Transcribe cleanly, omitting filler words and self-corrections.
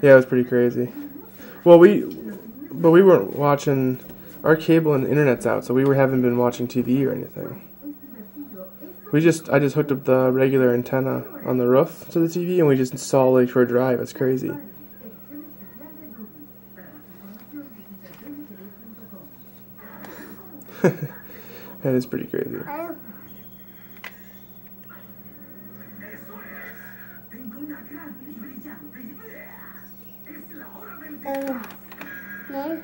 Yeah, it was pretty crazy. Well, but we weren't watching. Our cable and internet's out, so haven't been watching TV or anything. I just hooked up the regular antenna on the roof to the TV, and we just saw Lakeshore Drive. It's crazy. That is pretty crazy. No.